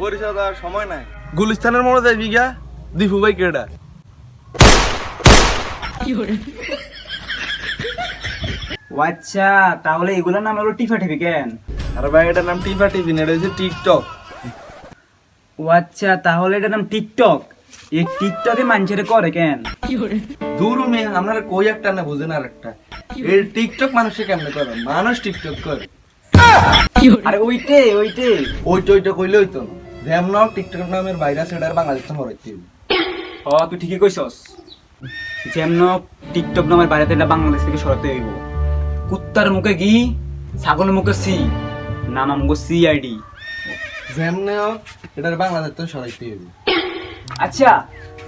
পরিচয় দেওয়ার সময় নাই। গুলিস্তানের মোড়ে যাইবি গা, দীপু ভাই কেডা? ও আচ্ছা, তাহলে এগুলোর নাম হলো টিফা টিভি কেন? আরে ভাই এটার নাম টিফা টিভি না, এটা হচ্ছে টিকটক। ও আচ্ছা, তাহলে এটার নাম টিকটক। এই টিকটকে মানুষের করে কেন? দূর মেয়ে আপনারা কই একটা না বুঝেন আর একটা। এই টিকটক মানুষে কেমনে করে? মানুষ টিকটক করে। আরে ওইটে ওইটা কইলে হইতো না। যেমন টিকটক নামের ভাইরাস এটার বাংলাদেশ হরাইতে হবে। তুই ঠিকই কইছস। যেমন টিকটক নামের বাইরে থেকে বাংলাদেশ থেকে সরাতে হইব। কুত্তার মুখে ঘি, ছাগলের মুখে সি, নাম আমগো সিআইডি। যেমন এটার বাংলাদেশ তো সরাইতে হবে। আচ্ছা,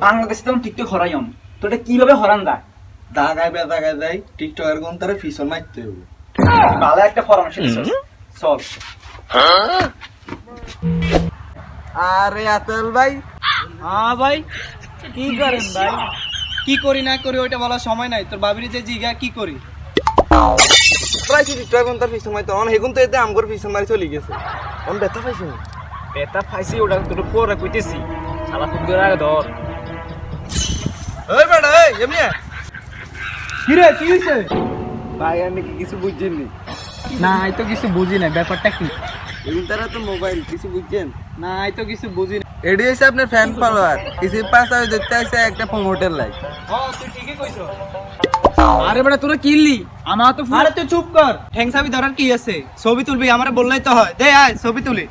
বাংলাদেশে তো টিকটক হরাইম, তো এটা কিভাবে হরান যায়? দাগায় বেদাগায় যাই টিকটকের কোন তারে ফিসন মারতে হবে। ভালো একটা পরামর্শ দিছস। চল। আরে আতল ভাই, হ্যাঁ ভাই, কি করেন ভাই? কি করি না করি ওইটা বলার সময় নাই। তোর বাবির যে জিগা কি করি? প্রায় টিকটক কোন তার ফিসন মারতে অন হেগুন তো এতে আমগর ফিসন মারি চলে গেছে। অন ব্যথা পাইছে না? বেটা ফাইছি, ওটা তোর পরে কইতেছি। শালা ফুট করে আগে ধর। এই বেটা এই এমনিয়া কি রে, কি হইছে? ভাই আমি কি কিছু বুঝছেন নি? না, এই তো কিছু বুঝি না। ব্যাপারটা কি? এগুন তারা তো মোবাইল কিছু বুঝছেন? না, এই তো কিছু বুঝি না। এডি হইছে আপনার ফ্যান ফলোয়ার, কিছু পাস আমি দেখতে আইছে একটা প্রমোটার লাইক। তুই ঠিকই কইছ। আরে বেটা তোরা কিনলি আমার তো। আরে তুই চুপ কর। ঠ্যাংসাবি ধরার কি আছে? ছবি তুলবি, আমারে বললেই তো হয়। দে আয় ছবি তুলি।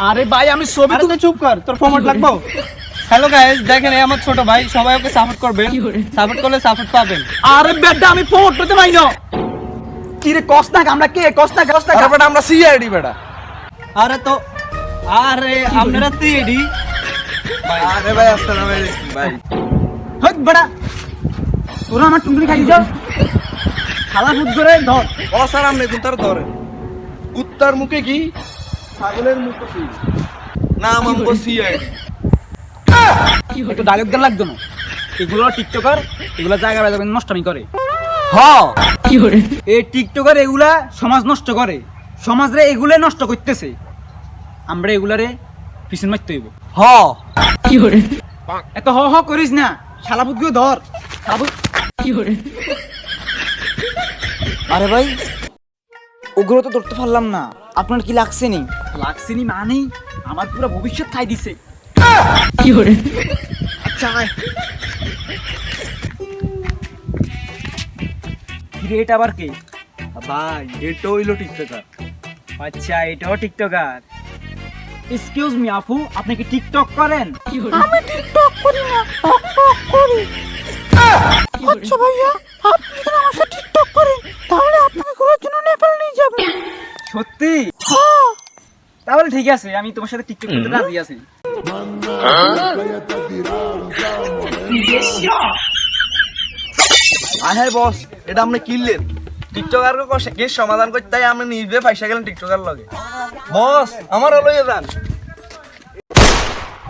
আরে ভাই আমি ছবি তুলে। চুপ কর, তোর ফরম্যাট লাগবো। হ্যালো গাইস, দেখেন এই আমার ছোট ভাই, সবাই ওকে সাপোর্ট করবেন। সাপোর্ট করলে সাপোর্ট পাবেন। আরে বেটা আমি ফোর্ট করতে পারি না। কি রে কস্তা, আমরা কে কস্তা? আরে বেটা আমরা সিআইডি বেটা। আরে তো আরে আপনারা সিআইডি। আরে ভাই আসসালামু আলাইকুম ভাই। হট বেটা, তোরা আমার টুনটুনি খাই যাও। শালা ফুট করে ধর। ও স্যার আপনি কোন তার ধরে? কুত্তার মুখে কি, ছাগলের মুখে কি? নাম আমগো সিআইডি। একটু ডায়লগ দেওয়া লাগতো না। এগুলো টিকটকার, এগুলো জায়গা বাজা নষ্টমি করে। হ্যাঁ এই টিকটকার এগুলা সমাজ নষ্ট করে, সমাজরে এগুলা নষ্ট করতেছে। আমরা এগুলারে পিছন মারতে হইব। হ্যাঁ এত হ হ করিস না, শালাপুত গিয়ে ধর। শালাপুত আরে ভাই, ওগুলো তো ধরতে পারলাম না। আপনার কি লাগছে নি? লাগছিনি মানে আমার পুরো ভবিষ্যৎ খাই দিছে। আচ্ছা এটা আবার কে? ভাই এটা হইলো টিকটকার। আচ্ছা এটাও টিকটকার। এক্সকিউজ মি আপু, আপনি কি টিকটক করেন? আমি টিকটক করি না, টক টক করি। আচ্ছা ভাইয়া, আপনি যদি আমার সাথে টিকটক করেন তাহলে আপনাকে ঘোরার জন্য নেপাল নিয়ে যাব। সত্যি? হ্যাঁ। তাহলে ঠিক আছে, আমি তোমার সাথে টিকটক করতে রাজি আছি। আহে বস, এটা আপনি কিনলেন টিকটকার কেস সমাধান করতে, তাই আপনি নিজে পয়সা গেলেন টিকটকার লগে। বস আমার লইয়ে যান।